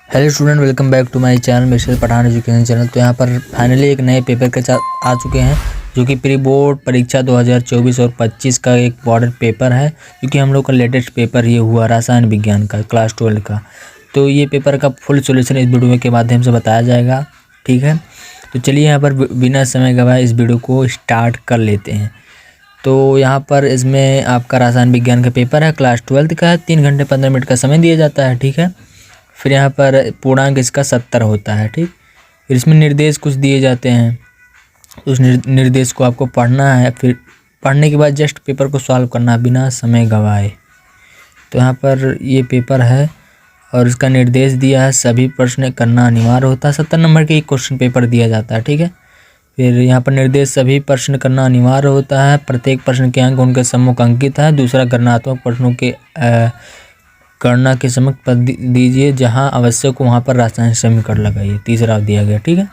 Hello student, welcome back to my channel mister Pathan education channel. तो यहाँ पर finally एक नए पेपर के साथ आ चुके हैं जो कि प्री बोर्ड परीक्षा 2024 और 25 का एक मॉडल पेपर है, क्योंकि हम लोग का लेटेस्ट पेपर ये हुआ रसायन विज्ञान का क्लास 12 का। तो ये पेपर का फुल सोल्यूशन इस वीडियो के माध्यम से बताया जाएगा, ठीक है। तो चलिए यहाँ पर बिना समय गवाए इस वीडियो को स्टार्ट कर लेते हैं। तो यहाँ पर इसमें आपका रसायन विज्ञान का पेपर है, क्लास 12 का है। 3 घंटे 15 मिनट का समय दिया जाता है, ठीक है। फिर यहाँ पर पूर्णांक इसका 70 होता है, ठीक। फिर इसमें निर्देश कुछ दिए जाते हैं, तो उस निर्देश को आपको पढ़ना है। फिर पढ़ने के बाद जस्ट पेपर को सॉल्व करना है बिना समय गवाए। तो यहाँ पर ये पेपर है और इसका निर्देश दिया है, सभी प्रश्न करना अनिवार्य होता है। 70 नंबर के एक क्वेश्चन पेपर दिया जाता है, ठीक है। फिर यहाँ पर निर्देश सभी प्रश्न करना अनिवार्य होता है। प्रत्येक प्रश्न के अंक उनके सम्मुख अंकित है। दूसरा, गणनात्मक प्रश्नों के गणना के समझ पद दीजिए, जहां आवश्यक हो वहां पर रासायनिक समीकरण लगाइए। तीसरा दिया गया, ठीक है।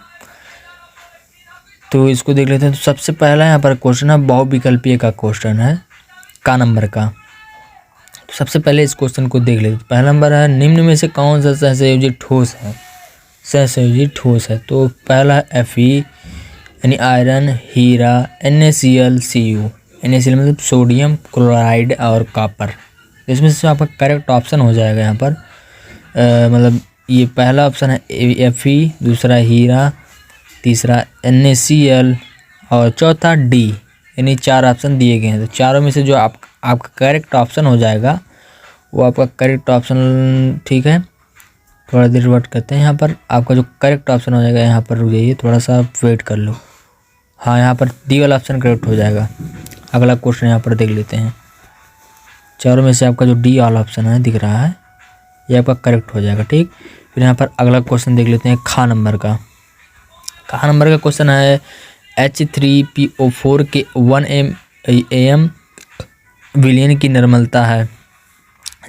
तो इसको देख लेते हैं। तो सबसे पहला यहाँ पर क्वेश्चन है, बहुविकल्पीय का क्वेश्चन है का नंबर का। तो सबसे पहले इस क्वेश्चन को देख लेते हैं। पहला नंबर है, निम्न में से कौन सा सहसंयोजी ठोस है? सहसंयोजी ठोस है तो पहला है Fe यानी आयरन, हीरा, NaCl, Cu। NaCl मतलब सोडियम क्लोराइड और कॉपर। इसमें से आपका करेक्ट ऑप्शन हो जाएगा यहाँ पर मतलब ये पहला ऑप्शन है Fe, दूसरा हीरा, तीसरा NaCl और चौथा D। यानी 4 ऑप्शन दिए गए हैं। तो चारों में से जो आपका करेक्ट ऑप्शन हो जाएगा वो आपका करेक्ट ऑप्शन, ठीक है। थोड़ा देर वेट करते हैं। यहाँ पर आपका जो करेक्ट ऑप्शन हो जाएगा, यहाँ पर रुक जाइए, थोड़ा सा वेट कर लो। हाँ, यहाँ पर डी वाला ऑप्शन करेक्ट हो जाएगा। अगला क्वेश्चन यहाँ पर देख लेते हैं। चारों में से आपका जो डी वाला ऑप्शन है दिख रहा है, ये आपका करेक्ट हो जाएगा, ठीक। फिर यहाँ पर अगला क्वेश्चन देख लेते हैं खा नंबर का। खा नंबर का क्वेश्चन है, H3PO4 के 1 AM विलयन की निर्मलता है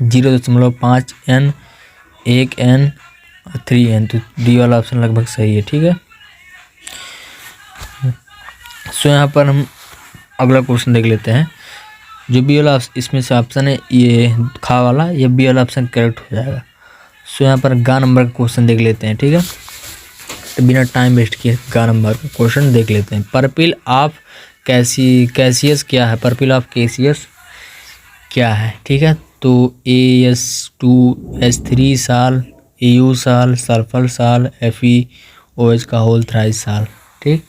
0.5 N, 1 N, 3 N। तो डी वाला ऑप्शन लगभग सही है, ठीक है। सो यहाँ पर हम अगला क्वेश्चन देख लेते हैं। जो बी वाला इसमें से ऑप्शन है ये खा वाला, ये बी वाला ऑप्शन करेक्ट हो जाएगा। सो यहाँ पर गा नंबर का क्वेश्चन देख लेते हैं, ठीक है। तो बिना टाइम वेस्ट किए गा नंबर का क्वेश्चन देख लेते हैं। पर्पिल ऑफ कैसियस क्या है? पर्पिल ऑफ कैसियस क्या है, ठीक है। तो AS2S3 साल, AU साल, सल्फर साल, FeOH का होल थ्राइस साल, ठीक।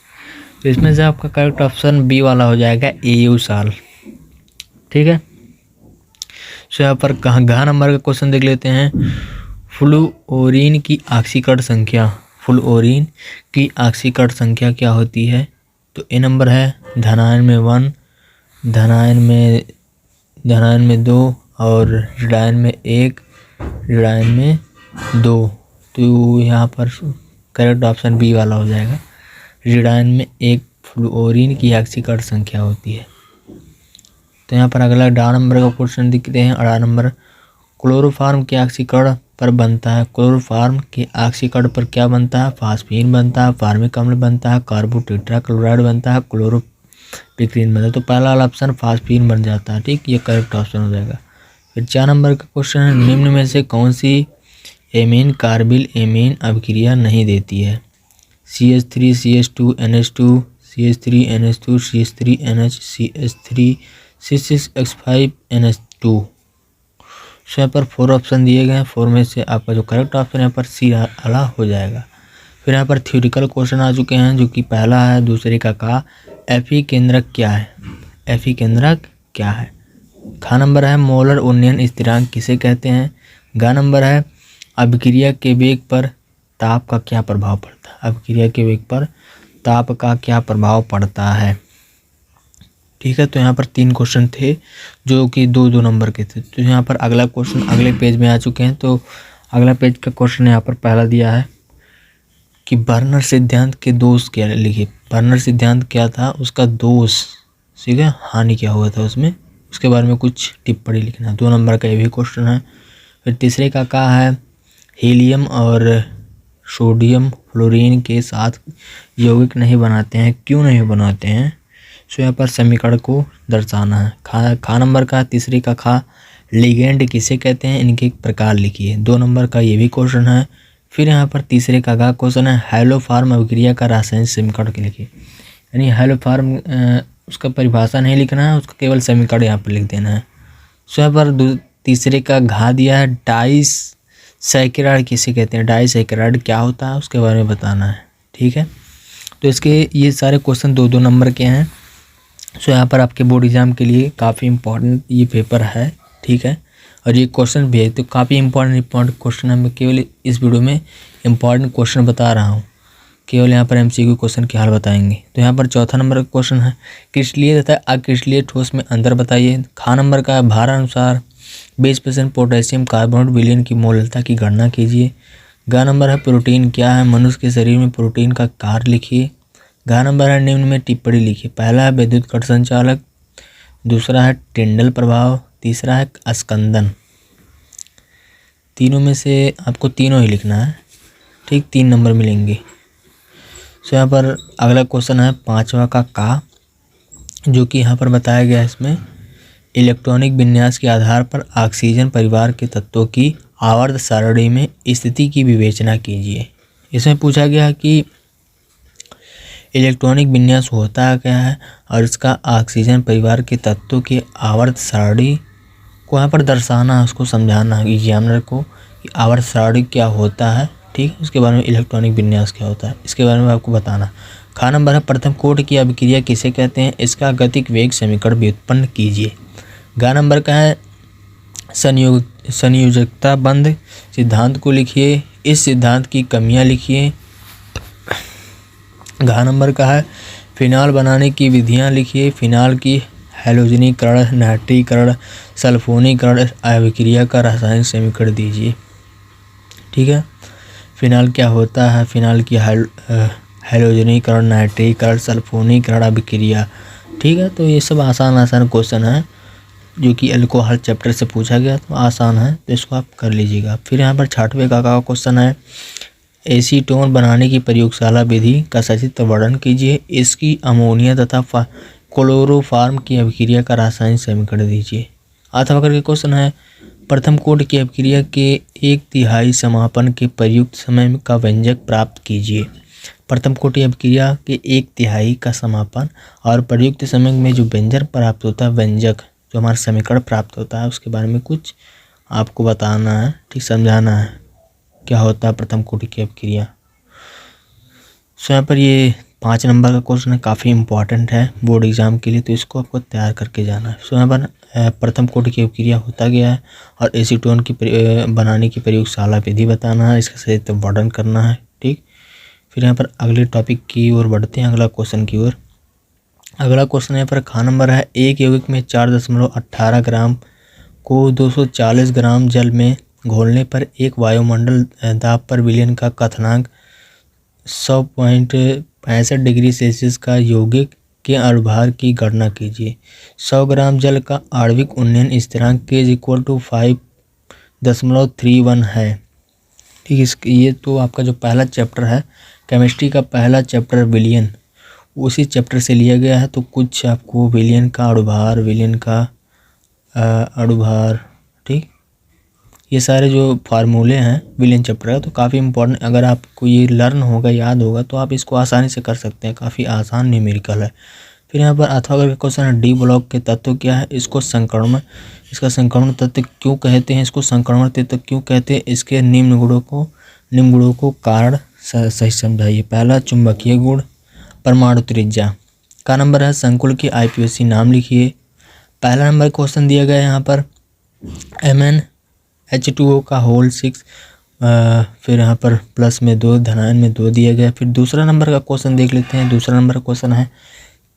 तो इसमें से आपका करेक्ट ऑप्शन बी वाला हो जाएगा, AU साल, ठीक है। सो यहाँ पर घ नंबर का क्वेश्चन देख लेते हैं। फ्लूओरीन की ऑक्सीकरण संख्या, फ्लूओरीन की ऑक्सीकरण संख्या क्या होती है? तो ए नंबर है धनायन में 1, धनायन में 2 और ऋणायन में 1, ऋणायन में 2। तो यहाँ पर करेक्ट ऑप्शन बी वाला हो जाएगा। ऋणायन में 1 फ्लूओरीन की ऑक्सीकरण संख्या होती है। तो यहाँ पर अगला 18 नंबर का क्वेश्चन दिखते हैं। 18 नंबर, क्लोरोफार्म के ऑक्सीकरण पर बनता है। क्लोरोफार्म के ऑक्सीकरण पर क्या बनता है? फास्फीन बनता है, फार्मिक अम्ल बनता है, कार्बो टेट्राक्लोराइड बनता है, क्लोरोपिक्रीन बनता है। तो पहला वाला ऑप्शन फास्फीन बन जाता है, ठीक। ये करेक्ट ऑप्शन हो जाएगा। फिर 4 नंबर का क्वेश्चन है, निम्न में से कौन सी एमीन कार्बिल एमीन अभिक्रिया नहीं देती है? CH3 CH2 NH2, CH3 NH2 CH3 NH, CH3 C6H5 NH2। सो यहाँ पर 4 ऑप्शन दिए गए हैं। 4 में से आपका जो करेक्ट ऑप्शन यहाँ पर सी वाला हो जाएगा। फिर यहाँ पर थ्योरिटिकल क्वेश्चन आ चुके हैं, जो कि पहला है दूसरे का Fe केंद्रक क्या है? Fe केंद्रक क्या है? खा नंबर है, मोलर उन्नयन स्थिरांक किसे कहते हैं? गा नंबर है, अभिक्रिया के वेग पर ताप का क्या प्रभाव पड़ता है? अभिक्रिया के वेग पर ताप का क्या प्रभाव पड़ता है, ठीक है। तो यहाँ पर 3 क्वेश्चन थे जो कि 2-2 नंबर के थे। तो यहाँ पर अगला क्वेश्चन अगले पेज में आ चुके हैं। तो अगला पेज का क्वेश्चन यहाँ पर पहला दिया है कि बर्नर सिद्धांत के दोष क्या लिखिए। बर्नर सिद्धांत क्या था, उसका दोष, ठीक है, हानि क्या हुआ था उसमें, उसके बारे में कुछ टिप्पणी लिखना। 2 नंबर का ये भी क्वेश्चन है। फिर तीसरे का है, हीलियम और सोडियम फ्लोरीन के साथ यौगिक नहीं बनाते हैं, क्यों नहीं बनाते हैं? सो यहाँ पर समीकरण को दर्शाना है। खा नंबर का तीसरे का लिगेंड किसे कहते हैं, इनके प्रकार लिखिए। 2 नंबर का ये भी क्वेश्चन है, फिर यहाँ पर तीसरे का अगला क्वेश्चन है हैलोफॉर्म अभिक्रिया का रासायनिक समीकरण के लिखिए। यानी हैलोफॉर्म उसका परिभाषा नहीं लिखना है, उसका केवल समीकरण यहाँ पर लिख देना है। सो यहाँ पर तीसरे का घा दिया है डाइस सैकेराइड किसे कहते हैं, डाइसैकेराइड क्या होता है उसके बारे में बताना है। ठीक है, तो इसके ये सारे क्वेश्चन 2-2 नंबर के हैं। सो यहाँ पर आपके बोर्ड एग्जाम के लिए काफ़ी इम्पोर्टेंट ये पेपर है। ठीक है, और ये क्वेश्चन भी है तो काफ़ी इम्पोर्टेंट क्वेश्चन है। मैं केवल इस वीडियो में इम्पोर्टेंट क्वेश्चन बता रहा हूँ, केवल यहाँ पर MCQ क्वेश्चन के हल बताएंगे। तो यहाँ पर चौथा नंबर का क्वेश्चन है क्रिस्टलीय तथा अक्रिस्टलीय ठोस में अंतर बताइए। खा नंबर का है भार अनुसार 20% पोटेशियम कार्बोनेट विलयन की मोलता की गणना कीजिए। गा नंबर है प्रोटीन क्या है, मनुष्य के शरीर में प्रोटीन का कार्य लिखिए। घा नंबर है निम्न में टिप्पणी लिखिए। पहला है विद्युत कट संचालक, दूसरा है टिंडल प्रभाव, तीसरा है अस्कंदन। तीनों में से आपको तीनों ही लिखना है। ठीक, 3 नंबर मिलेंगे। सो यहाँ पर अगला क्वेश्चन है पांचवा का जो कि यहाँ पर बताया गया है। इसमें इलेक्ट्रॉनिक विन्यास के आधार पर ऑक्सीजन परिवार के तत्वों की आवर्त सारणी में स्थिति की विवेचना कीजिए। इसमें पूछा गया कि इलेक्ट्रॉनिक विन्यास होता क्या है और इसका ऑक्सीजन परिवार के तत्वों की आवर्त सारणी को यहाँ पर दर्शाना, उसको समझाना एग्जामिनर को कि आवर्त सारणी क्या होता है। ठीक, उसके बारे में इलेक्ट्रॉनिक विन्यास क्या होता है इसके बारे में आपको बताना। खा नंबर है प्रथम कोट की अभिक्रिया किसे कहते हैं, इसका गतिक वेग समीकरण व्युत्पन्न कीजिए। गा नंबर का है संयोजकता बंध सिद्धांत को लिखिए, इस सिद्धांत की कमियां लिखिए। घा नंबर का है फिनाल बनाने की विधियां लिखिए। फिनाल की हैलोजनीकरण, नाइट्रीकरण, सल्फोनीकरण अभिक्रिया का रासायनिक समीकरण दीजिए। ठीक है, फिनाल क्या होता है, फिनाल की हैलोजनीकरण, नाइट्रीकरण, सल्फोनीकरण अभिक्रिया। ठीक है, तो ये सब आसान क्वेश्चन है जो कि अल्कोहल चैप्टर से पूछा गया, तो आसान है, तो इसको आप कर लीजिएगा। फिर यहाँ पर 6वें का क्वेश्चन है एसीटोन बनाने की प्रयोगशाला विधि का सचित्र वर्णन कीजिए। इसकी अमोनिया तथा क्लोरोफॉर्म की अभिक्रिया का रासायनिक समीकरण दीजिए। 8वां करके क्वेश्चन है प्रथम कोट की अभिक्रिया के 1/3 समापन के प्रयुक्त समय का व्यंजक प्राप्त कीजिए। प्रथम कोटि अभिक्रिया के 1/3 का समापन और प्रयुक्त समय में जो व्यंजक प्राप्त होता है, व्यंजक जो हमारा समीकरण प्राप्त होता है, उसके बारे में कुछ आपको बताना है। ठीक, समझाना है क्या होता है प्रथम कोटि की अभिक्रिया। सो यहाँ पर ये 5 नंबर का क्वेश्चन है, काफ़ी इंपॉर्टेंट है बोर्ड एग्जाम के लिए, तो इसको आपको तैयार करके जाना है। सो यहाँ पर प्रथम कोटि की अभिक्रिया होता गया है और एसीटोन की बनाने की प्रयोगशाला विधि बताना है, इसका सही वर्णन करना है। ठीक, फिर यहाँ पर अगले टॉपिक की ओर बढ़ते हैं, अगला क्वेश्चन की ओर। अगला क्वेश्चन यहाँ पर खा नंबर है एक यौगिक में 4.18 ग्राम को 240 ग्राम जल में घोलने पर एक वायुमंडल दाब पर विलयन का क्वथनांक 100.65 डिग्री सेल्सियस का यौगिक के अणुभार की गणना कीजिए। 100 ग्राम जल का आणविक उन्नयन स्थिरांक K = 5.31 है। ठीक, ये तो आपका जो पहला चैप्टर है केमिस्ट्री का, पहला चैप्टर विलयन, उसी चैप्टर से लिया गया है। तो कुछ आपको विलयन का अणुभार, विलयन का अणुभार, ठीक, ये सारे जो फार्मूले हैं विलयन चैप्टर का, तो काफ़ी इंपॉर्टेंट, अगर आपको ये लर्न होगा, याद होगा, तो आप इसको आसानी से कर सकते हैं, काफ़ी आसान न्यूमेरिकल है। फिर यहाँ पर अथवा का क्वेश्चन है डी ब्लॉक के तत्व क्या है, इसको संक्रमण, इसका संक्रमण तत्व क्यों कहते हैं, इसको संक्रमण तत्व क्यों कहते हैं, इसके निम्न गुणों को कारण सही समझाइए। पहला चुंबकीय गुण, परमाणु त्रिज्या। का नंबर है संकुल की IPSC नाम लिखिए। पहला नंबर क्वेश्चन दिया गया है यहाँ पर MnH2O का होल 6, फिर यहाँ पर प्लस में 2, धनायन में 2 दिया गया। फिर दूसरा नंबर का क्वेश्चन देख लेते हैं। दूसरा नंबर का क्वेश्चन है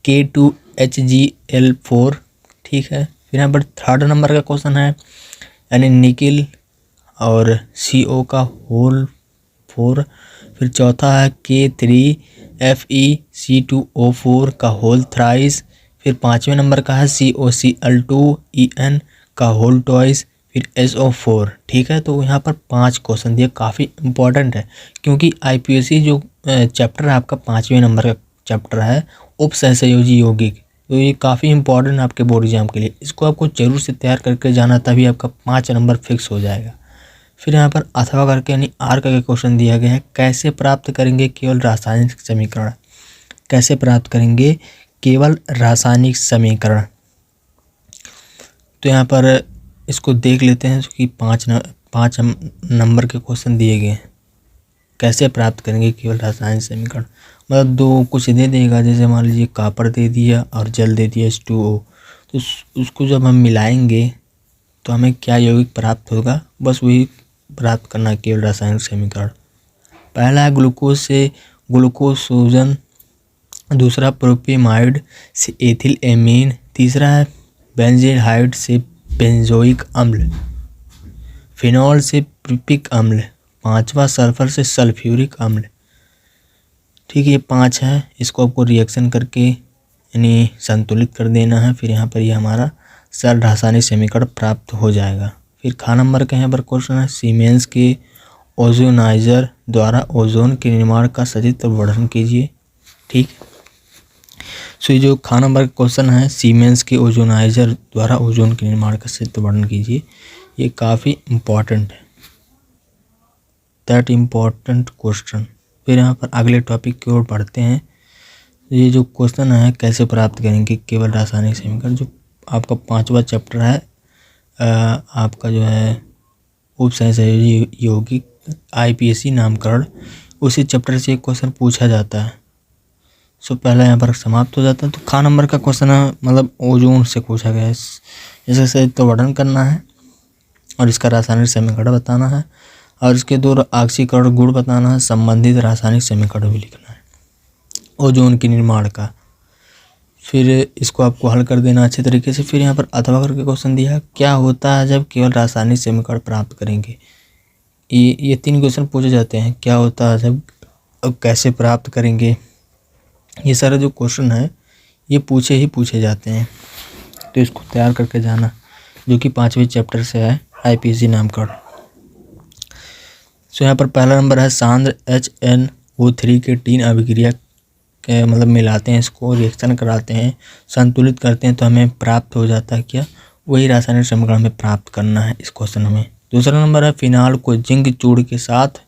K2HgL4, ठीक है। फिर यहाँ पर थर्ड नंबर का क्वेश्चन है यानी निकिल और CO का होल 4। फिर चौथा है K3FeC2O4 का होल थ्राइस। फिर 5वें नंबर का है COCl2En का होल ट्वाइस, फिर SO4, ठीक है। तो यहाँ पर 5 क्वेश्चन दिए, काफ़ी इंपॉर्टेंट है क्योंकि IPSC जो चैप्टर है आपका 5वें नंबर का चैप्टर है उपसहसंयोजी यौगिक, तो ये काफ़ी इंपॉर्टेंट आपके बोर्ड एग्जाम के लिए, इसको आपको जरूर से तैयार करके जाना, तभी आपका 5 नंबर फिक्स हो जाएगा। फिर यहाँ पर अथवा करके यानी आर करके क्वेश्चन दिया गया है, कैसे प्राप्त करेंगे केवल रासायनिक समीकरण। कैसे प्राप्त करेंगे केवल रासायनिक समीकरण। तो यहाँ पर इसको देख लेते हैं कि पाँच नंबर के क्वेश्चन दिए गए हैं। कैसे प्राप्त करेंगे केवल रासायनिक समीकरण, मतलब दो कुछ दे देगा, जैसे मान लीजिए कॉपर दे दिया और जल दे दिया H2O, तो उसको जब हम मिलाएंगे तो हमें क्या यौगिक प्राप्त होगा, बस वही प्राप्त करना केवल रासायनिक समीकरण। पहला है ग्लूकोज से ग्लूकोसोजन, दूसरा प्रोपेमाइड से एथिल एमीन, तीसरा है बेंजेहाइड से बेंजोइक अम्ल, फिनॉल से प्रोपिक अम्ल, पांचवा सल्फर से सल्फ्यूरिक अम्ल। ठीक है, ये 5 है, इसको आपको रिएक्शन करके यानी संतुलित कर देना है, फिर यहाँ पर ये हमारा सरल रासायनिक समीकरण प्राप्त हो जाएगा। फिर ख नंबर का यहाँ पर क्वेश्चन है, सीमेंस के ओजोनाइजर द्वारा ओजोन के निर्माण का सचित्र वर्णन कीजिए। ठीक, सो ये जो ख नंबर का क्वेश्चन है, सीमेंस के ओजोनाइजर द्वारा ओजोन के निर्माण का सचित्र वर्णन कीजिए, ये काफ़ी इम्पॉर्टेंट है, दैट इम्पॉर्टेंट क्वेश्चन। फिर यहाँ पर अगले टॉपिक की ओर बढ़ते हैं। ये जो क्वेश्चन है, कैसे प्राप्त करेंगे केवल रासायनिक समीकरण, जो आपका 5वां चैप्टर है, आपका जो है उप सहसंयोजी यौगिक IPAC नामकरण, उसी चैप्टर से एक क्वेश्चन पूछा जाता है। सो पहला यहाँ पर समाप्त हो जाता है। तो ख नंबर का क्वेश्चन है, मतलब ओजोन से पूछा गया है, जैसे तो वर्णन करना है और इसका रासायनिक समीकरण बताना है और इसके 2 ऑक्सीकरण गुण बताना है, संबंधित रासायनिक समीकरण भी लिखना है ओजोन के निर्माण का। फिर इसको आपको हल कर देना अच्छे तरीके से। फिर यहाँ पर अथवा करके क्वेश्चन दिया है, क्या होता है जब केवल रासायनिक समीकरण प्राप्त करेंगे। ये 3 क्वेश्चन पूछे जाते हैं, क्या होता है जब, अब कैसे प्राप्त करेंगे, ये सारे जो क्वेश्चन है ये पूछे जाते हैं, तो इसको तैयार करके जाना, जो कि 5वें चैप्टर से है IPAC नामकरण। सो यहाँ पर पहला नंबर है, सांद्र HNO3 के 3 अभिक्रिया के मतलब मिलाते हैं, इसको रिएक्शन कराते हैं, संतुलित करते हैं, तो हमें प्राप्त हो जाता है क्या, वही रासायनिक समीकरण हमें प्राप्त करना है इस क्वेश्चन में। दूसरा नंबर है, फिनाल को जिंक चूड़ के साथ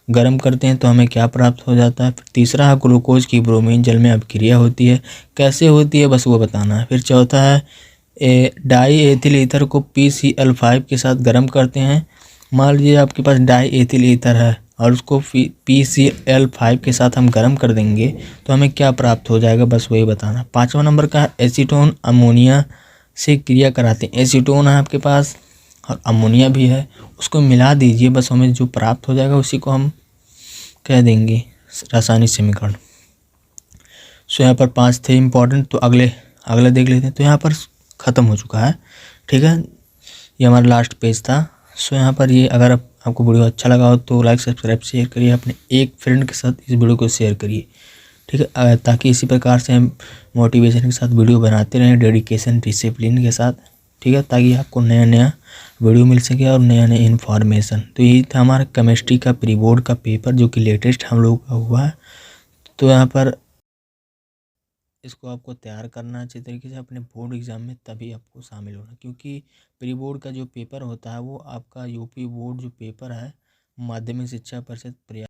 गर्म करते हैं तो हमें क्या प्राप्त हो जाता है। फिर तीसरा है, ग्लूकोज की ब्रोमीन जल में अभिक्रिया होती है, कैसे होती है बस वो बताना है। फिर चौथा है, डाई एथिल ईथर को PCl5 के साथ गर्म करते हैं। मान लीजिए आपके पास डाई एथिल ईथर है और उसको PCl5 के साथ हम गर्म कर देंगे तो हमें क्या प्राप्त हो जाएगा, बस वही बताना। 5वां नंबर का है, एसीटोन अमोनिया से क्रिया कराते हैं। एसीटोन है आपके पास और अमोनिया भी है, उसको मिला दीजिए, बस हमें जो प्राप्त हो जाएगा उसी को हम कह देंगे रासायनिक समीकरण। सो यहाँ पर 5 थे इम्पॉर्टेंट, तो अगले देख लेते हैं। तो यहाँ पर ख़त्म हो चुका है, ठीक है, ये हमारा लास्ट पेज था। सो यहाँ पर ये अगर आपको वीडियो अच्छा लगा हो तो लाइक सब्सक्राइब शेयर करिए, अपने एक फ्रेंड के साथ इस वीडियो को शेयर करिए, ठीक है, ताकि इसी प्रकार से हम मोटिवेशन के साथ वीडियो बनाते रहें, डेडिकेशन डिसिप्लिन के साथ, ठीक है, ताकि आपको नया नया वीडियो मिल सके और नया नया इन्फॉर्मेशन। तो यही था हमारा केमिस्ट्री का प्री बोर्ड का पेपर, जो कि लेटेस्ट हम लोग का हुआ है। तो यहाँ पर इसको आपको तैयार करना अच्छे तरीके से अपने बोर्ड एग्ज़ाम में, तभी आपको शामिल होना, क्योंकि प्री बोर्ड का जो पेपर होता है वो आपका UP बोर्ड जो पेपर है, माध्यमिक शिक्षा परिषद